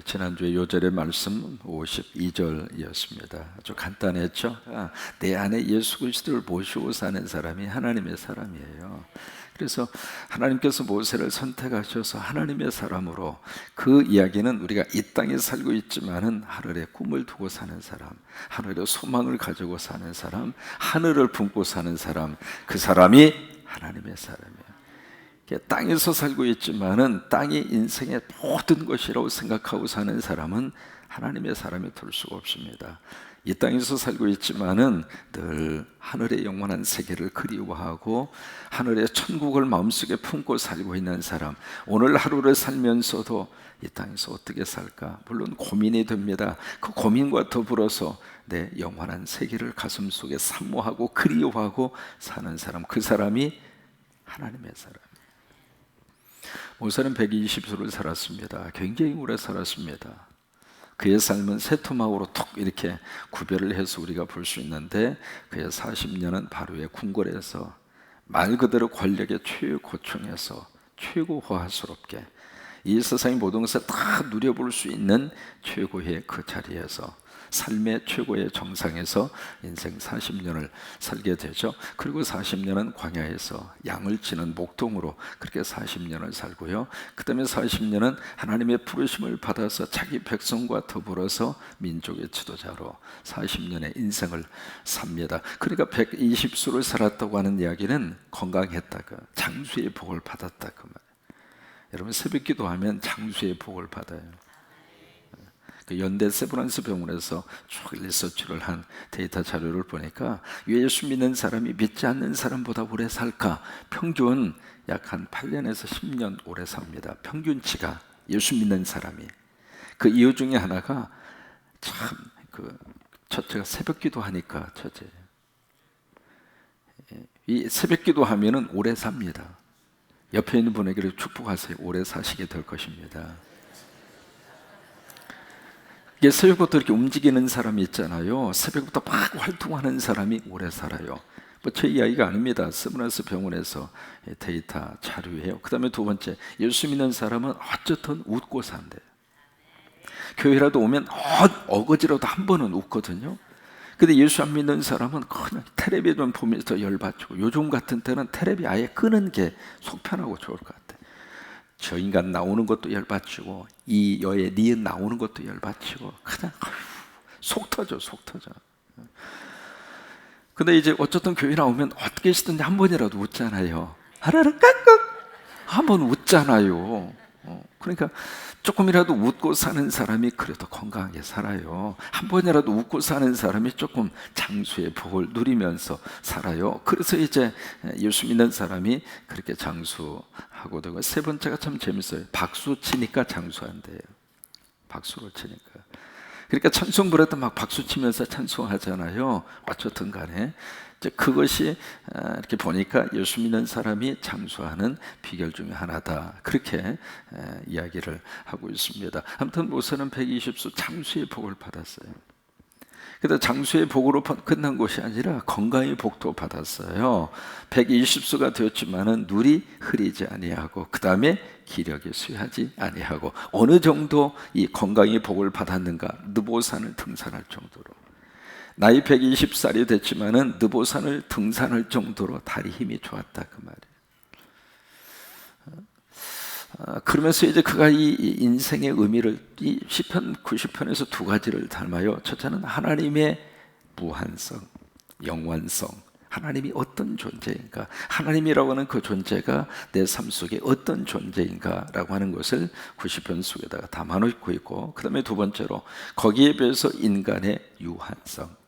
지난주에 요절의 말씀 52절이었습니다. 아주 간단했죠. 내 안에 예수 그리스도를 모시고 사는 사람이 하나님의 사람이에요. 그래서 하나님께서 모세를 선택하셔서 하나님의 사람으로, 그 이야기는 우리가 이 땅에 살고 있지만은 하늘에 꿈을 두고 사는 사람, 하늘에 소망을 가지고 사는 사람, 하늘을 품고 사는 사람, 그 사람이 하나님의 사람이에요. 땅에서 살고 있지만은 땅이 인생의 모든 것이라고 생각하고 사는 사람은 하나님의 사람이 될 수가 없습니다. 이 땅에서 살고 있지만은 늘 하늘의 영원한 세계를 그리워하고 하늘의 천국을 마음속에 품고 살고 있는 사람, 오늘 하루를 살면서도 이 땅에서 어떻게 살까 물론 고민이 됩니다. 그 고민과 더불어서 내 영원한 세계를 가슴속에 사모하고 그리워하고 사는 사람, 그 사람이 하나님의 사람. 모세는 120세를 살았습니다. 굉장히 오래 살았습니다. 그의 삶은 세토막으로 톡 이렇게 구별을 해서 우리가 볼 수 있는데, 그의 40년은 바로의 궁궐에서 말 그대로 권력의 최고층에서 최고 호화스럽게 이 세상의 모든 것을 다 누려볼 수 있는 최고의 그 자리에서, 삶의 최고의 정상에서 인생 40년을 살게 되죠. 그리고 40년은 광야에서 양을 치는 목동으로 그렇게 40년을 살고요. 그 다음에 40년은 하나님의 부르심을 받아서 자기 백성과 더불어서 민족의 지도자로 40년의 인생을 삽니다. 그러니까 120수를 살았다고 하는 이야기는 건강했다고, 장수의 복을 받았다고 말이에요. 여러분, 새벽 기도하면 장수의 복을 받아요. 연대 세브란스 병원에서 쭉 리서치를 한 데이터 자료를 보니까 예수 믿는 사람이 믿지 않는 사람보다 오래 살까? 평균 약 한 8년에서 10년 오래 삽니다. 평균치가, 예수 믿는 사람이. 그 이유 중에 하나가 참, 첫째가 새벽 기도하니까 첫째. 이 새벽 기도하면은 오래 삽니다. 옆에 있는 분에게 축복하세요. 오래 사시게 될 것입니다. 새벽부터 이렇게 움직이는 사람이 있잖아요. 새벽부터 막 활동하는 사람이 오래 살아요. 제 이야기가 아닙니다. 세브란스 병원에서 데이터 자료예요. 그 다음에 두 번째, 예수 믿는 사람은 어쨌든 웃고 산대요. 교회라도 오면 어거지라도 한 번은 웃거든요. 근데 예수 안 믿는 사람은 그냥 텔레비 좀 보면서 열받고, 요즘 같은 때는 텔레비 아예 끄는 게 속 편하고 좋을 것 같아요. 저 인간 나오는 것도 열받치고, 이 여의 니은 나오는 것도 열받치고, 그냥 속 터져. 근데 이제 어쨌든 교회 나오면 어떻게 시든지 한 번이라도 웃잖아요. 하라를 깍깍 한 번 웃잖아요. 그러니까 조금이라도 웃고 사는 사람이 그래도 건강하게 살아요. 한 번이라도 웃고 사는 사람이 조금 장수의 복을 누리면서 살아요. 그래서 이제 예수 믿는 사람이 그렇게 장수하고 되고, 세 번째가 참 재밌어요. 박수 치니까 장수한대요. 박수를 치니까. 그러니까 찬송 부를 때 막 박수 치면서 찬송하잖아요. 어쨌든 간에 그것이 이렇게 보니까 예수 믿는 사람이 장수하는 비결 중에 하나다, 그렇게 이야기를 하고 있습니다. 아무튼 모세는 120수 장수의 복을 받았어요. 그런데 장수의 복으로 끝난 것이 아니라 건강의 복도 받았어요. 120수가 되었지만은 눈이 흐리지 아니하고, 그 다음에 기력이 쇠하지 아니하고, 어느 정도 이 건강의 복을 받았는가? 느보산을 등산할 정도로. 나이 120살이 됐지만은 느보산을 등산할 정도로 다리 힘이 좋았다, 그 말이에요. 그러면서 이제 그가 이 인생의 의미를, 이 시편 90편에서 두 가지를 닮아요. 첫째는 하나님의 무한성, 영원성. 하나님이 어떤 존재인가, 하나님이라고 하는 그 존재가 내 삶 속에 어떤 존재인가 라고 하는 것을 90편 속에다가 담아놓고 있고, 그 다음에 두 번째로 거기에 비해서 인간의 유한성.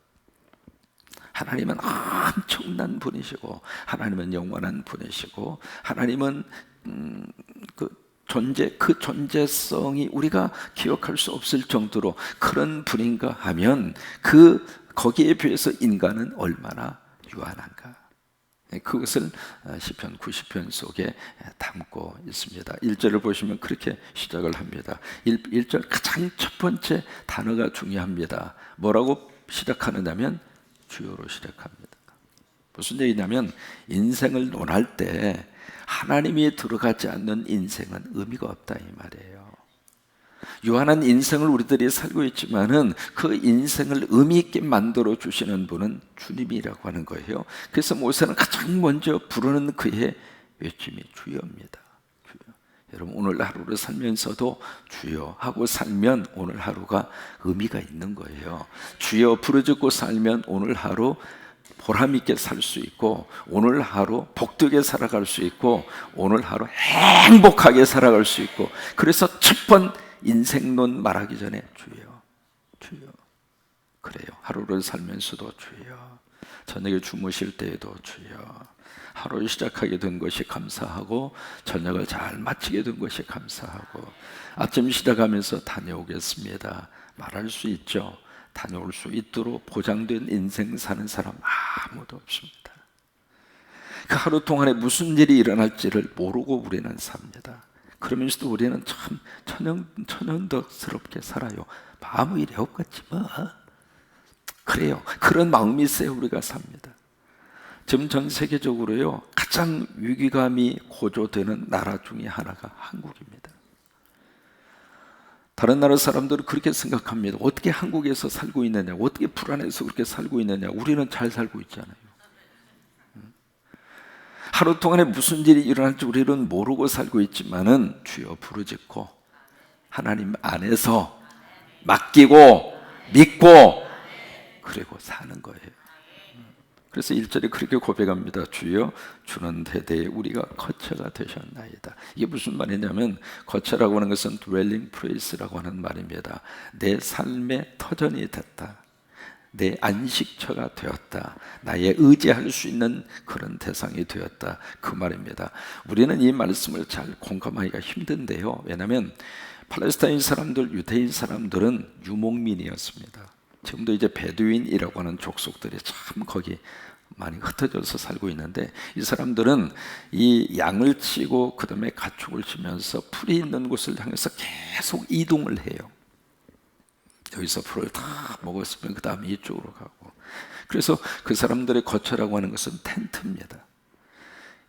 하나님은 엄청난 분이시고, 하나님은 영원한 분이시고, 하나님은 그 존재성이 우리가 기억할 수 없을 정도로 그런 분인가 하면, 거기에 비해서 인간은 얼마나 유한한가. 그것을 시편 90편 속에 담고 있습니다. 1절을 보시면 그렇게 시작을 합니다. 1절 가장 첫 번째 단어가 중요합니다. 뭐라고 시작하느냐면 주여로 시작합니다. 무슨 얘기냐면, 인생을 논할 때 하나님이 들어가지 않는 인생은 의미가 없다, 이 말이에요. 유한한 인생을 우리들이 살고 있지만은 그 인생을 의미 있게 만들어 주시는 분은 주님이라고 하는 거예요. 그래서 모세는 가장 먼저 부르는 그의 외침이 주여입니다. 주여. 여러분, 오늘 하루를 살면서도 주여 하고 살면 오늘 하루가 의미가 있는 거예요. 주여 부르짖고 살면 오늘 하루 보람 있게 살 수 있고, 오늘 하루 복되게 살아갈 수 있고, 오늘 하루 행복하게 살아갈 수 있고. 그래서 첫 번 인생론 말하기 전에 주여, 주여. 그래요. 하루를 살면서도 주여, 저녁에 주무실 때에도 주여, 하루를 시작하게 된 것이 감사하고 저녁을 잘 마치게 된 것이 감사하고, 아침 시작하면서 다녀오겠습니다 말할 수 있죠. 다녀올 수 있도록 보장된 인생 사는 사람 아무도 없습니다. 그 하루 동안에 무슨 일이 일어날지를 모르고 우리는 삽니다. 그러면서도 우리는 참 천연덕스럽게 살아요. 아무 일이 없겠지 뭐. 그래요. 그런 마음이 있어야 우리가 삽니다. 지금 전 세계적으로요, 가장 위기감이 고조되는 나라 중에 하나가 한국입니다. 다른 나라 사람들은 그렇게 생각합니다. 어떻게 한국에서 살고 있느냐, 어떻게 불안해서 그렇게 살고 있느냐. 우리는 잘 살고 있잖아요. 하루 동안에 무슨 일이 일어날지 우리는 모르고 살고 있지만은 주여 부르짖고 하나님 안에서 맡기고 믿고 그리고 사는 거예요. 그래서 1절에 그렇게 고백합니다. 주여, 주는 대대에 우리가 거처가 되셨나이다. 이게 무슨 말이냐면, 거처라고 하는 것은 dwelling place라고 하는 말입니다. 내 삶의 터전이 됐다, 내 안식처가 되었다, 나의 의지할 수 있는 그런 대상이 되었다, 그 말입니다. 우리는 이 말씀을 잘 공감하기가 힘든데요, 왜냐하면 팔레스타인 사람들, 유대인 사람들은 유목민이었습니다. 지금도 이제 베두인이라고 하는 족속들이 참 거기 많이 흩어져서 살고 있는데, 이 사람들은 이 양을 치고 그 다음에 가축을 치면서 풀이 있는 곳을 향해서 계속 이동을 해요. 여기서 풀을 다 먹었으면 그 다음에 이쪽으로 가고. 그래서 그 사람들의 거처라고 하는 것은 텐트입니다.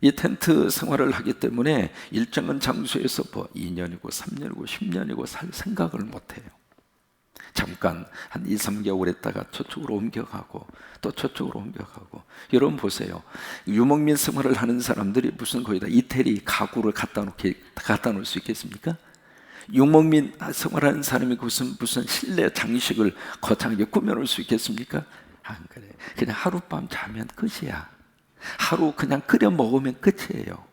이 텐트 생활을 하기 때문에 일정한 장소에서 뭐 2년이고 3년이고 10년이고 살 생각을 못해요. 잠깐 한 2, 3개월 있다가 저쪽으로 옮겨가고 또 저쪽으로 옮겨가고. 여러분 보세요. 유목민 생활을 하는 사람들이 무슨 거기다 이태리 가구를 갖다 놓을 수 있겠습니까? 유목민 생활하는 사람이 무슨 실내 장식을 거창하게 꾸며놓을 수 있겠습니까? 안 그래. 그냥 하룻밤 자면 끝이야. 하루 그냥 끓여 먹으면 끝이에요.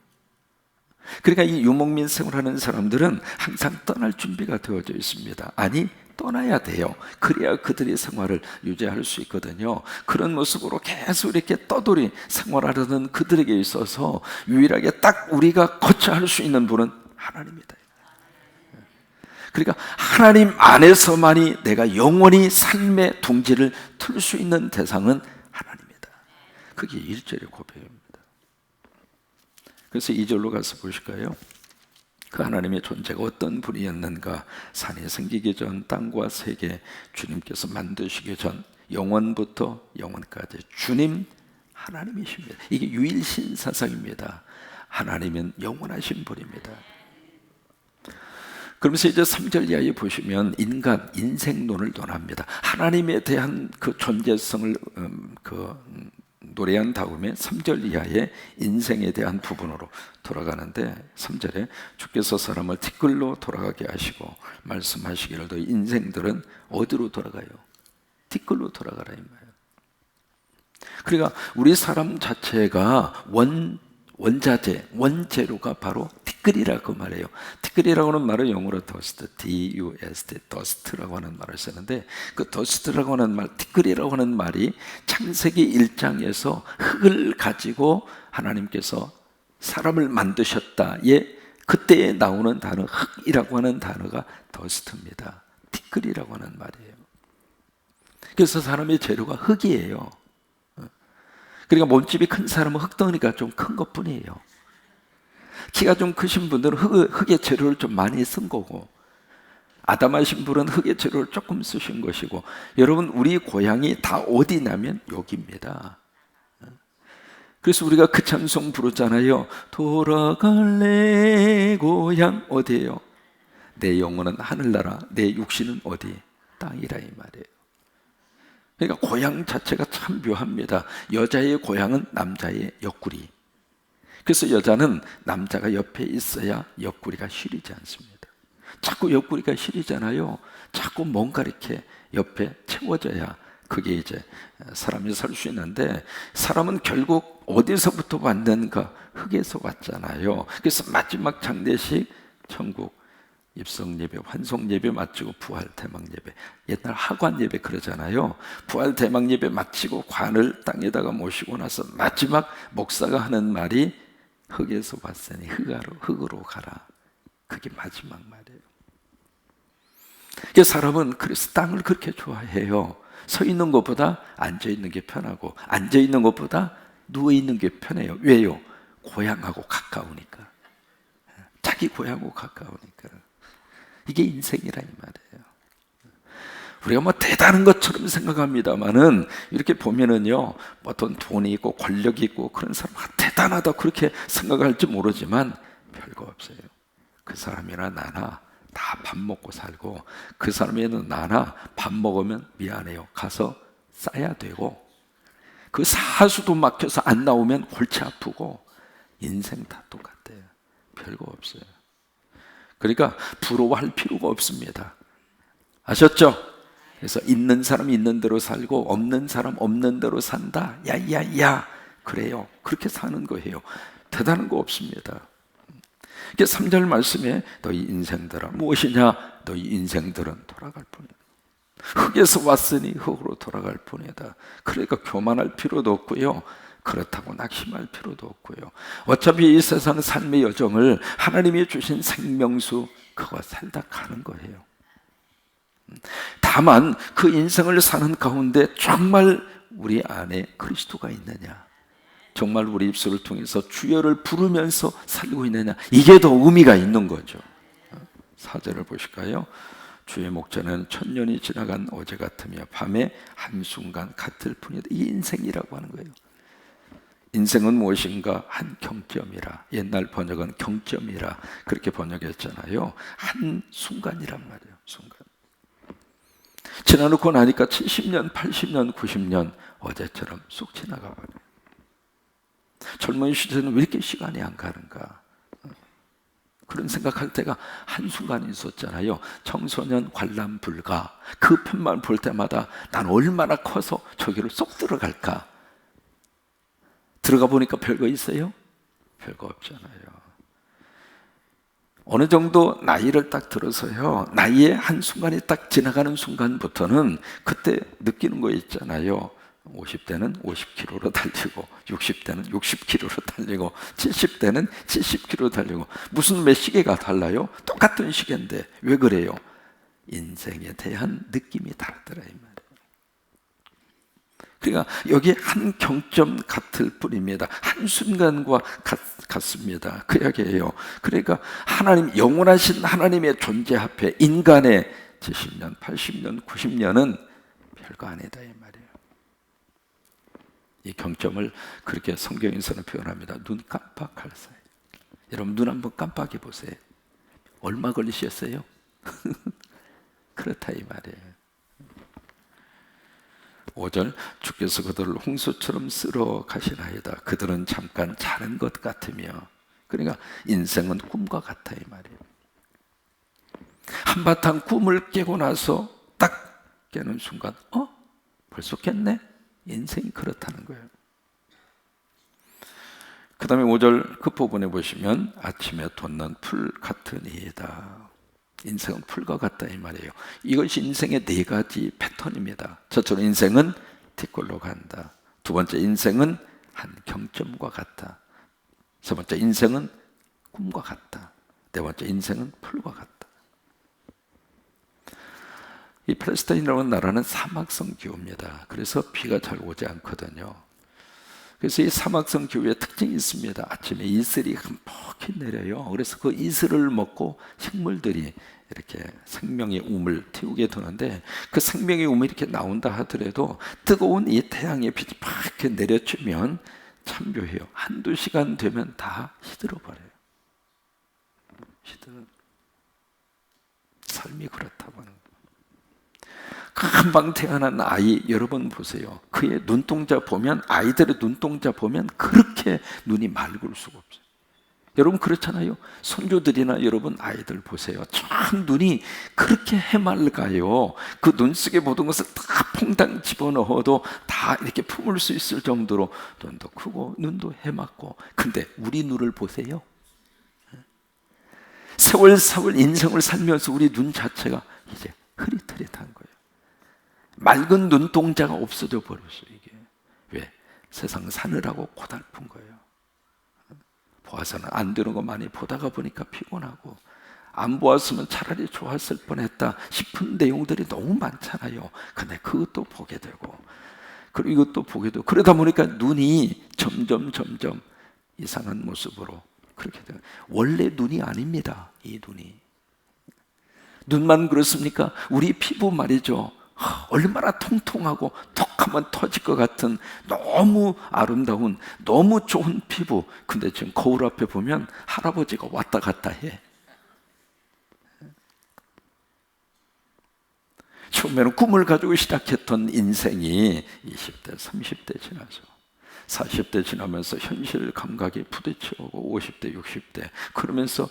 그러니까 이 유목민 생활하는 사람들은 항상 떠날 준비가 되어져 있습니다. 아니, 떠나야 돼요. 그래야 그들의 생활을 유지할 수 있거든요. 그런 모습으로 계속 이렇게 떠돌이 생활하려는 그들에게 있어서 유일하게 딱 우리가 거처할 수 있는 분은 하나님이다. 그러니까 하나님 안에서만이 내가 영원히 삶의 둥지를 틀 수 있는 대상은 하나님이다. 그게 1절의 고백입니다. 그래서 2절로 가서 보실까요? 그 하나님의 존재가 어떤 분이었는가. 산이 생기기 전, 땅과 세계 주님께서 만드시기 전, 영원부터 영원까지 주님 하나님이십니다. 이게 유일신 사상입니다. 하나님은 영원하신 분입니다. 그러면서 이제 3절 이하에 보시면 인생론을 논합니다. 하나님에 대한 그 존재성을 노래한 다음에 3절 이하에 인생에 대한 부분으로 돌아가는데, 3절에 주께서 사람을 티끌로 돌아가게 하시고 말씀하시기를 너희 인생들은 어디로 돌아가요? 티끌로 돌아가라 이 말이에요. 그러니까 우리 사람 자체가 원재료가 바로 티끌이라고 말해요. 티끌이라고 하는 말은 영어로 dust, D-U-S-T, dust라고 하는 말을 쓰는데, 그 dust라고 하는 말, 티끌이라고 하는 말이 창세기 1장에서 흙을 가지고 하나님께서 사람을 만드셨다에 그때에 나오는 단어, 흙이라고 하는 단어가 dust입니다. 티끌이라고 하는 말이에요. 그래서 사람의 재료가 흙이에요. 그러니까 몸집이 큰 사람은 흙덩이가 좀 큰 것뿐이에요. 키가 좀 크신 분들은 흙의 재료를 좀 많이 쓴 거고, 아담하신 분은 흙의 재료를 조금 쓰신 것이고. 여러분, 우리 고향이 다 어디냐면 여기입니다. 그래서 우리가 그 찬송 부르잖아요. 돌아갈래 고향. 어디예요? 내 영혼은 하늘나라, 내 육신은 어디? 땅이라 이 말이에요. 그러니까 고향 자체가 참 묘합니다. 여자의 고향은 남자의 옆구리. 그래서 여자는 남자가 옆에 있어야 옆구리가 시리지 않습니다. 자꾸 옆구리가 시리잖아요. 자꾸 뭔가 이렇게 옆에 채워져야 그게 이제 사람이 살 수 있는데, 사람은 결국 어디서부터 왔는가? 흙에서 왔잖아요. 그래서 마지막 장례식, 천국 입성 예배, 환송 예배 마치고 부활 대망 예배, 옛날 하관 예배 그러잖아요. 부활 대망 예배 마치고 관을 땅에다가 모시고 나서 마지막 목사가 하는 말이 흙에서 왔으니 흙으로 가라. 그게 마지막 말이에요. 사람은 그래서 땅을 그렇게 좋아해요. 서 있는 것보다 앉아 있는 게 편하고, 앉아 있는 것보다 누워 있는 게 편해요. 왜요? 고향하고 가까우니까. 자기 고향하고 가까우니까. 이게 인생이라 이 말이에요. 우리가 뭐 대단한 것처럼 생각합니다만은, 이렇게 보면은요, 어떤 돈이 있고 권력이 있고 그런 사람 대단하다 그렇게 생각할지 모르지만 별거 없어요. 그 사람이나 나나 다 밥 먹고 살고, 그 사람이나 나나 밥 먹으면 미안해요, 가서 싸야 되고, 그 사수도 막혀서 안 나오면 골치 아프고, 인생 다 똑같아요. 별거 없어요. 그러니까 부러워할 필요가 없습니다. 아셨죠? 그래서 있는 사람 있는 대로 살고 없는 사람 없는 대로 산다. 야야야, 그래요. 그렇게 사는 거예요. 대단한 거 없습니다. 3절 말씀에 너희 인생들아 무엇이냐? 너희 인생들은 돌아갈 뿐이다. 흙에서 왔으니 흙으로 돌아갈 뿐이다. 그러니까 교만할 필요도 없고요, 그렇다고 낙심할 필요도 없고요. 어차피 이 세상 삶의 여정을 하나님이 주신 생명수, 그거 살다 가는 거예요. 다만 그 인생을 사는 가운데 정말 우리 안에 그리스도가 있느냐, 정말 우리 입술을 통해서 주여를 부르면서 살고 있느냐, 이게 더 의미가 있는 거죠. 4절을 보실까요? 주의 목자는 천년이 지나간 어제 같으며 밤에 한순간 같을 뿐이다. 이 인생이라고 하는 거예요. 인생은 무엇인가? 한 경점이라. 옛날 번역은 경점이라 그렇게 번역했잖아요. 한 순간이란 말이에요. 순간. 지나놓고 나니까 70년, 80년, 90년 어제처럼 쑥 지나가 버려요. 젊은 시절에는 왜 이렇게 시간이 안 가는가? 그런 생각할 때가 한순간 있었잖아요. 청소년 관람 불가, 그 편만 볼 때마다 난 얼마나 커서 저기로 쏙 들어갈까? 들어가 보니까 별거 있어요? 별거 없잖아요. 어느 정도 나이를 딱 들어서요, 나이의 한순간이 딱 지나가는 순간부터는 그때 느끼는 거 있잖아요. 50대는 50km로 달리고, 60대는 60km로 달리고, 70대는 70km 달리고. 무슨 몇 시계가 달라요? 똑같은 시계인데 왜 그래요? 인생에 대한 느낌이 다르더라 이 말이에요. 그러니까 여기 한 경점 같을 뿐입니다. 한순간과 같습니다. 그 이야기예요. 그러니까 하나님, 영원하신 하나님의 존재 앞에 인간의 70년, 80년, 90년은 별거 아니다 이 말이에요. 이 경점을 그렇게 성경에서는 표현합니다. 눈 깜빡할 사이. 여러분 눈 한번 깜빡해 보세요. 얼마 걸리셨어요? 그렇다 이 말이에요. 5절, 주께서 그들을 홍수처럼 쓸어 가시나이다. 그들은 잠깐 자는 것 같으며. 그러니까 인생은 꿈과 같아 이 말이에요. 한바탕 꿈을 깨고 나서 딱 깨는 순간 벌써 깼네? 인생이 그렇다는 거예요. 그 다음에 5절 끝부분에 보시면 아침에 돋는 풀 같으니이다. 인생은 풀과 같다 이 말이에요. 이것이 인생의 4가지 패턴입니다. 첫째로 인생은 뒷골로 간다. 두 번째, 인생은 한 경점과 같다. 세 번째, 인생은 꿈과 같다. 네 번째, 인생은 풀과 같다. 이 팔레스타인이라는 나라는 사막성 기후입니다. 그래서 비가 잘 오지 않거든요. 그래서 이 사막성 기후의 특징이 있습니다. 아침에 이슬이 흠뻑히 내려요. 그래서 그 이슬을 먹고 식물들이 이렇게 생명의 움을 틔우게 되는데, 그 생명의 움이 이렇게 나온다 하더라도 뜨거운 이 태양의 빛이 팍 이렇게 내려치면 참 묘해요. 한두 시간 되면 다 시들어 버려요. 시들어. 삶이 그렇다고 하는 거예요. 금방 태어난 아이 여러분 보세요. 그의 눈동자 보면, 아이들의 눈동자 보면 그렇게 눈이 맑을 수가 없어요. 여러분 그렇잖아요. 손주들이나 여러분 아이들 보세요. 참 눈이 그렇게 해맑아요. 그 눈 속에 모든 것을 다 퐁당 집어넣어도 다 이렇게 품을 수 있을 정도로 눈도 크고 눈도 해맑고. 근데 우리 눈을 보세요. 세월 인생을 살면서 우리 눈 자체가 이제 흐릿흐릿한 거예요. 맑은 눈동자가 없어져 버렸어요. 이게 왜? 세상 사느라고 고달픈 거예요. 보아서는 안 되는 거 많이 보다가 보니까 피곤하고, 안 보았으면 차라리 좋았을 뻔했다 싶은 내용들이 너무 많잖아요. 근데 그것도 보게 되고, 그리고 이것도 보게 되고, 그러다 보니까 눈이 점점 이상한 모습으로 그렇게 돼요. 원래 눈이 아닙니다. 이 눈이. 눈만 그렇습니까? 우리 피부 말이죠. 얼마나 통통하고 톡 하면 터질 것 같은 너무 아름다운, 너무 좋은 피부. 근데 지금 거울 앞에 보면 할아버지가 왔다 갔다 해. 처음에는 꿈을 가지고 시작했던 인생이 20대, 30대 지나서 40대 지나면서 현실 감각에 부딪혀오고 50대, 60대 그러면서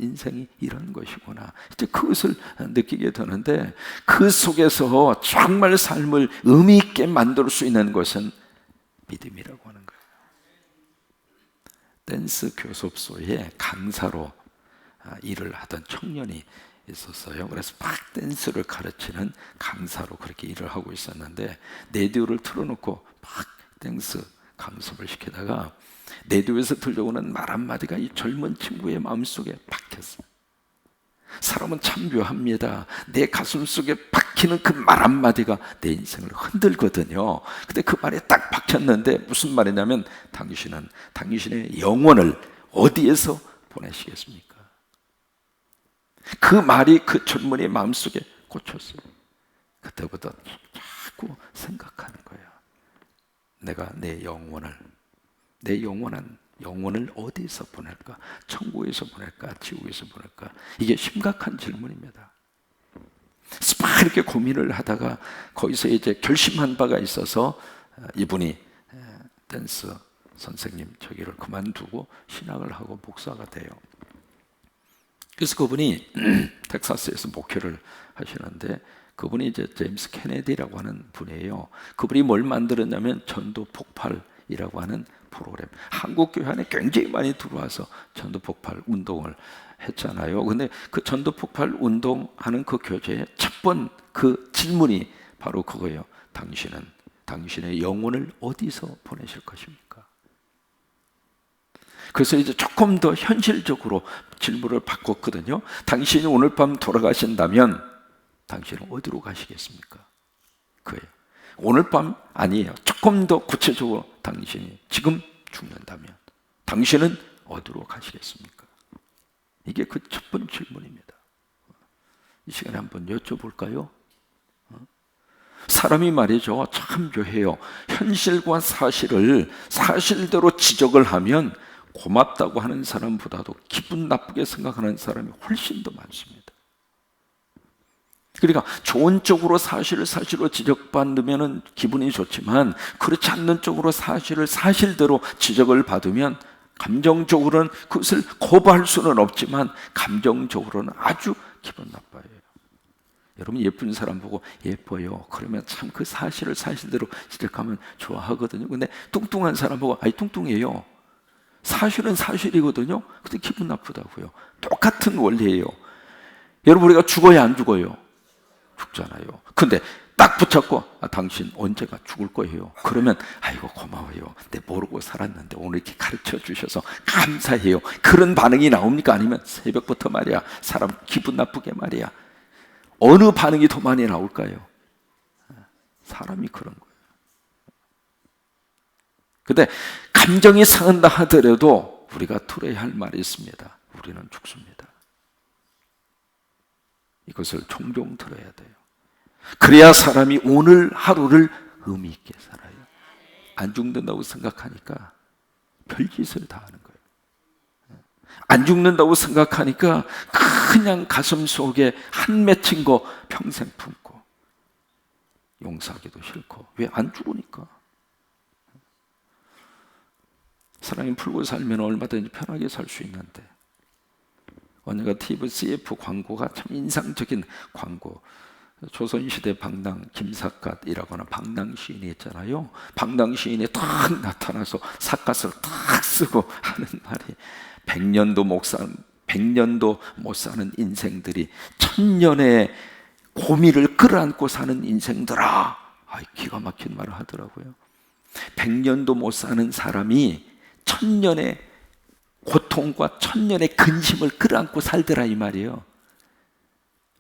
인생이 이런 것이구나. 이제 그것을 느끼게 되는데, 그 속에서 정말 삶을 의미 있게 만들 수 있는 것은 믿음이라고 하는 거예요. 댄스 교습소에 강사로 일을 하던 청년이 있었어요. 그래서 막 댄스를 가르치는 강사로 그렇게 일을 하고 있었는데, 라디오를 틀어놓고 막 댄스 강습을 시키다가 라디오에서 들려오는 말 한마디가 이 젊은 친구의 마음속에 박혔어요. 사람은 참 묘합니다. 내 가슴 속에 박히는 그 말 한마디가 내 인생을 흔들거든요. 근데 그 말이 딱 박혔는데 무슨 말이냐면, 당신은 당신의 영혼을 어디에서 보내시겠습니까? 그 말이 그 젊은이의 마음속에 꽂혔어요. 그때부터 자꾸 생각하는 거예요. 내가 내 영혼을 어디서 보낼까? 천국에서 보낼까? 지옥에서 보낼까? 이게 심각한 질문입니다. 막 이렇게 고민을 하다가 거기서 이제 결심한 바가 있어서 이분이 댄스 선생님 저기를 그만두고 신학을 하고 목사가 돼요. 그래서 그분이 텍사스에서 목회를 하시는데, 그분이 이제 제임스 케네디라고 하는 분이에요. 그분이 뭘 만들었냐면 전도 폭발이라고 하는 프로그램. 한국 교회 안에 굉장히 많이 들어와서 전도 폭발 운동을 했잖아요. 근데 그 전도 폭발 운동하는 그 교재의 첫 번 그 질문이 바로 그거예요. 당신은 당신의 영혼을 어디서 보내실 것입니까? 그래서 이제 조금 더 현실적으로 질문을 바꿨거든요. 당신이 오늘 밤 돌아가신다면 당신은 어디로 가시겠습니까? 그예요. 오늘 밤 아니에요. 조금 더 구체적으로 당신이 지금 죽는다면 당신은 어디로 가시겠습니까? 이게 그 첫 번째 질문입니다. 이 시간에 한번 여쭤볼까요? 사람이 말이죠, 참 묘해요. 현실과 사실을 사실대로 지적을 하면 고맙다고 하는 사람보다도 기분 나쁘게 생각하는 사람이 훨씬 더 많습니다. 그러니까 좋은 쪽으로 사실을 사실로 지적받으면 기분이 좋지만, 그렇지 않는 쪽으로 사실을 사실대로 지적을 받으면 감정적으로는 그것을 거부할 수는 없지만 감정적으로는 아주 기분 나빠요. 여러분 예쁜 사람 보고 예뻐요. 그러면 참 그 사실을 사실대로 지적하면 좋아하거든요. 근데 뚱뚱한 사람 보고 아이 뚱뚱해요. 사실은 사실이거든요. 근데 기분 나쁘다고요. 똑같은 원리예요. 여러분 우리가 죽어야 안 죽어요? 죽잖아요. 근데 딱 붙잡고 당신 언제가 죽을 거예요. 그러면 아이고 고마워요. 내 모르고 살았는데 오늘 이렇게 가르쳐 주셔서 감사해요. 그런 반응이 나옵니까? 아니면 새벽부터 말이야 사람 기분 나쁘게 말이야 어느 반응이 더 많이 나올까요? 사람이 그런 거예요. 근데 감정이 상한다 하더라도 우리가 들어야 할 말이 있습니다. 우리는 죽습니다. 이것을 종종 들어야 돼요. 그래야 사람이 오늘 하루를 의미 있게 살아요. 안 죽는다고 생각하니까 별짓을 다 하는 거예요. 안 죽는다고 생각하니까 그냥 가슴 속에 한 맺힌 거 평생 품고 용서하기도 싫고. 왜? 안 죽으니까. 사랑이 풀고 살면 얼마든지 편하게 살 수 있는데. 언젠가 TV CF 광고가 참 인상적인 광고. 조선시대 방랑 김삿갓이라거나 방랑 시인이 있잖아요. 방랑 시인이 딱 나타나서 삿갓을 딱 쓰고 하는 말이 100년도 못 사는 인생들이 1000년의 고민을 끌어안고 사는 인생들아. 기가 막힌 말을 하더라고요. 100년도 못 사는 사람이 1000년의 고통과 1000년의 근심을 끌어안고 살더라 이 말이에요.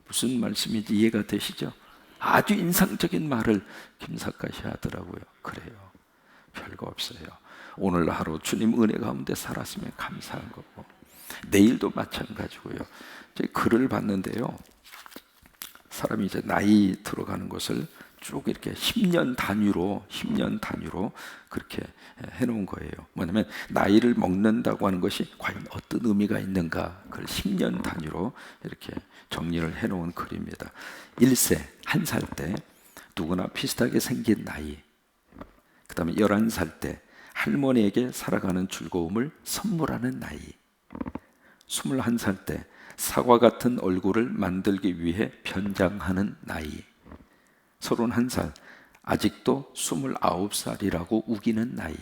무슨 말씀인지 이해가 되시죠? 아주 인상적인 말을 김삿갓이 하더라고요. 그래요. 별거 없어요. 오늘 하루 주님 은혜 가운데 살았으면 감사한 거고, 내일도 마찬가지고요. 제 글을 봤는데요. 사람이 이제 나이 들어가는 것을 쭉 이렇게 10년 단위로 그렇게 해놓은 거예요. 뭐냐면 나이를 먹는다고 하는 것이 과연 어떤 의미가 있는가, 그걸 10년 단위로 이렇게 정리를 해놓은 글입니다. 1세, 1살 때 누구나 비슷하게 생긴 나이. 그 다음에 11살 때 할머니에게 살아가는 즐거움을 선물하는 나이. 21살 때 사과 같은 얼굴을 만들기 위해 변장하는 나이. 31살, 아직도 29살이라고 우기는 나이.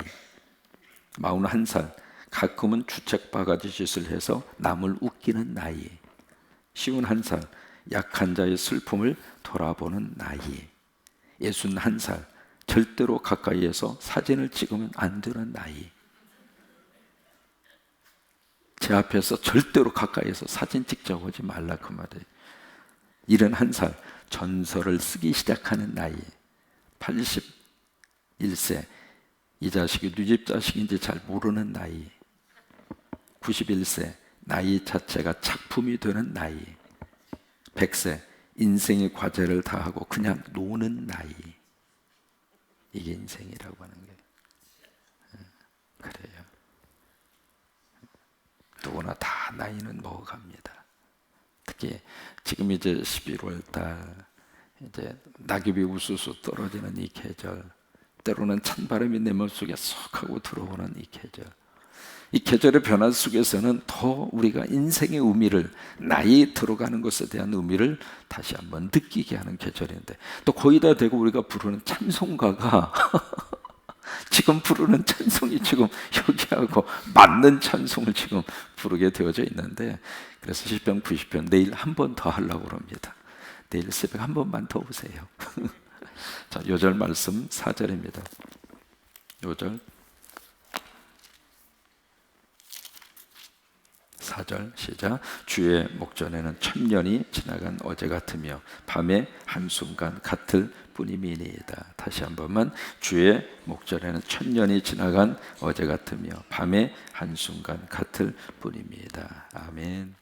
41살, 가끔은 주책바가지 짓을 해서 남을 웃기는 나이. 51살, 약한 자의 슬픔을 돌아보는 나이. 61살, 절대로 가까이에서 사진을 찍으면 안 되는 나이. 제 앞에서 절대로 가까이에서 사진 찍자고 하지 말라 그 말이에요. 71살, 전설을 쓰기 시작하는 나이. 81세, 이 자식이 네 집 자식인지 잘 모르는 나이. 91세, 나이 자체가 작품이 되는 나이. 100세, 인생의 과제를 다하고 그냥 노는 나이. 이게 인생이라고 하는 거예요. 그래요. 누구나 다 나이는 먹어갑니다. 특히 지금 이제 11월 달, 이제 낙엽이 우수수 떨어지는 이 계절, 때로는 찬바람이 내 몸속에 쏙 하고 들어오는 이 계절, 이 계절의 변화 속에서는 더 우리가 인생의 의미를, 나이 들어가는 것에 대한 의미를 다시 한번 느끼게 하는 계절인데, 또 거의 다 되고 우리가 부르는 찬송가가 지금 부르는 찬송이 지금 여기하고 맞는 찬송을 지금 부르게 되어져 있는데, 그래서 시편 90편 내일 한 번 더 하려고 합니다. 내일 새벽 한 번만 더 오세요. 자, 요절 말씀 4절입니다. 요절 4절 시작. 주의 목전에는 1000년이 지나간 어제 같으며 밤에 한순간 같을 뿐임이니이다. 다시 한 번만. 주의 목전에는 1000년이 지나간 어제 같으며 밤에 한순간 같을 뿐입니다. 아멘.